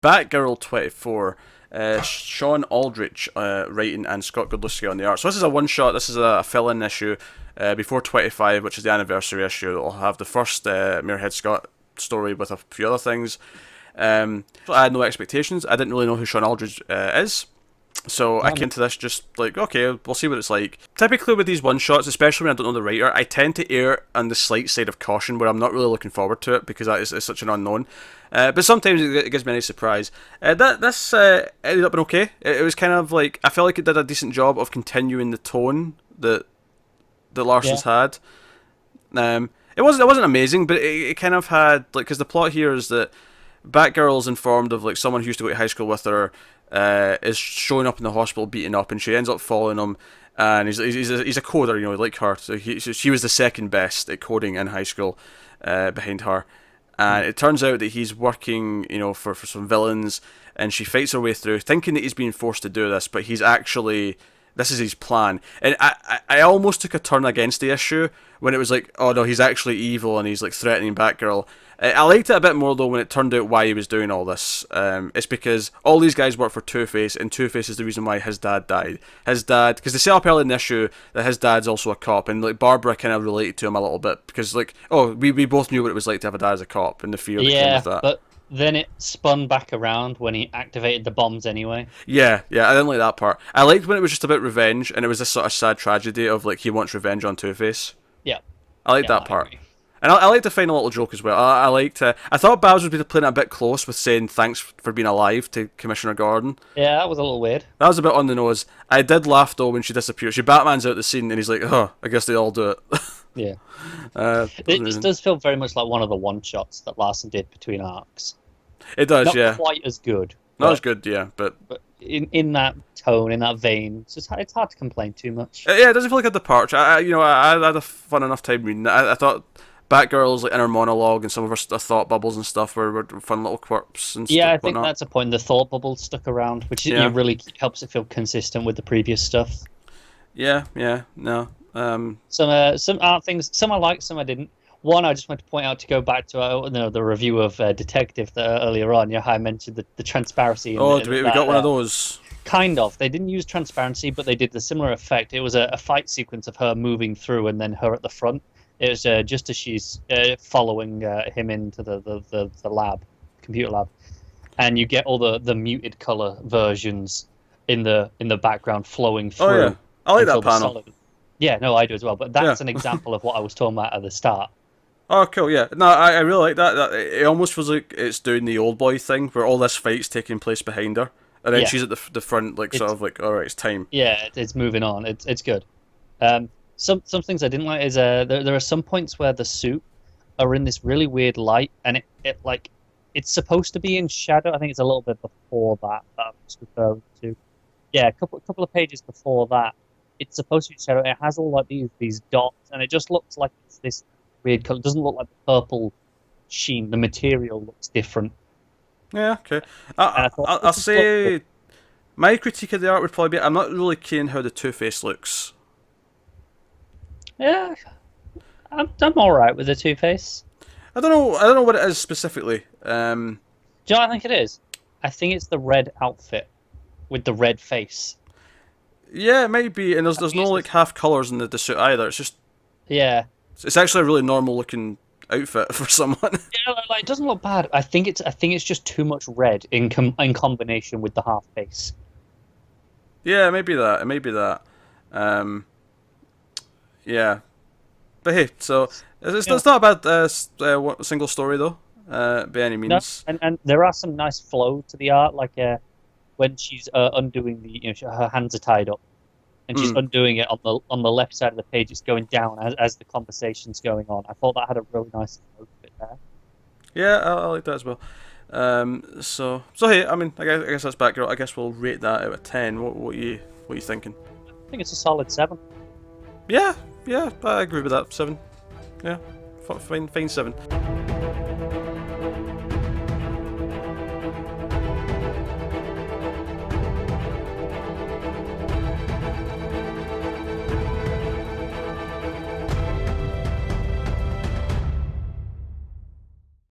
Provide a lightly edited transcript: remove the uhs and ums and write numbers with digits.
Batgirl 24. Sean Aldrich writing and Scott Godlewski on the art. So this is a one shot. This is a fill-in issue before 25, which is the anniversary issue. It'll have the first Muirhead Scott story with a few other things. I had no expectations. I didn't really know who Sean Aldrich is. So I came to this just like, okay, we'll see what it's like. Typically with these one-shots, especially when I don't know the writer, I tend to err on the slight side of caution where I'm not really looking forward to it because that is such an unknown. But sometimes it gives me any surprise. This ended up being okay. It was kind of like, I felt like it did a decent job of continuing the tone that Larson's had. It wasn't amazing, but it kind of had, like, because the plot here is that Batgirl's informed of like someone who used to go to high school with her is showing up in the hospital beaten up, and she ends up following him. And he's a coder, you know, like her. So she was the second best at coding in high school, behind her. And it turns out that he's working, you know, for some villains, and she fights her way through, thinking that he's being forced to do this, but he's actually, this is his plan. And I almost took a turn against the issue when it was like, oh no, he's actually evil and he's like threatening Batgirl. I liked it a bit more though when it turned out why he was doing all this. It's because all these guys work for Two-Face, and Two-Face is the reason why his dad died. His dad, because they set up early in the issue that his dad's also a cop, and like Barbara kind of related to him a little bit because like, oh, we both knew what it was like to have a dad as a cop and the fear that came with that. But then it spun back around when he activated the bombs anyway. Yeah, I didn't like that part. I liked when it was just about revenge, and it was this sort of sad tragedy of like he wants revenge on Two-Face. Yeah. I liked that part. And I like the final little joke as well. I thought Babs would be playing it a bit close with saying thanks for being alive to Commissioner Gordon. Yeah, that was a little weird. That was a bit on the nose. I did laugh though when she disappears. She Batman's out the scene and he's like, oh, I guess they all do it. Yeah. It just does feel very much like one of the one-shots that Larson did between arcs. It does, Not yeah. quite as good. Not as good, yeah, but in that tone, in that vein, it's hard to complain too much. Yeah, it doesn't feel like a departure. I had a fun enough time reading it. I thought Batgirl's like inner monologue and some of her thought bubbles and stuff were fun little quirks and stuff. Yeah, I think that's a point. The thought bubble stuck around, which really helps it feel consistent with the previous stuff. Yeah, no. Some art things, some I liked, some I didn't. One, I just want to point out to go back to the review of Detective earlier on. How I mentioned the transparency. We got one of those. Kind of. They didn't use transparency, but they did the similar effect. It was a fight sequence of her moving through and then her at the front. It was just as she's following him into the lab, computer lab, and you get all the muted color versions in the background flowing through. Oh yeah, I like that panel. Yeah, no, I do as well. But that's an example of what I was talking about at the start. Oh, cool, yeah. No, I really like that. It almost feels like it's doing the old boy thing, where all this fight's taking place behind her, and then she's at the front, like sort of like, all right, it's time. Yeah, it's moving on. It's good. Some things I didn't like is there are some points where the suit are in this really weird light, and it's supposed to be in shadow. I think it's a little bit before that I'm just referring to. Yeah, a couple of pages before that, it's supposed to be shadow. It has all like these dots, and it just looks like it's this weird color. It doesn't look like the purple sheen. The material looks different. Yeah, okay. I'll say my critique of the art would probably be I'm not really keen how the Two-Face looks. Yeah, I'm all right with the Two-Face. I don't know what it is specifically. Do you know what I think it is? I think it's the red outfit with the red face. Yeah, maybe. And there's no like half colors in the suit either. It's just it's actually a really normal looking outfit for someone. Yeah, like, it doesn't look bad. I think it's just too much red in combination with the half face. Yeah, maybe that. Yeah, but hey, so it's not a bad single story though, by any means. No, and there are some nice flow to the art, like when she's undoing her hands are tied up, and she's undoing it on the left side of the page. It's going down as the conversation's going on. I thought that had a really nice flow to it there. Yeah, I like that as well. So hey, I mean, I guess that's Batgirl. I guess we'll rate that out of 10. What are you thinking? I think it's a solid 7. Yeah, I agree with that. 7. Yeah, fine 7.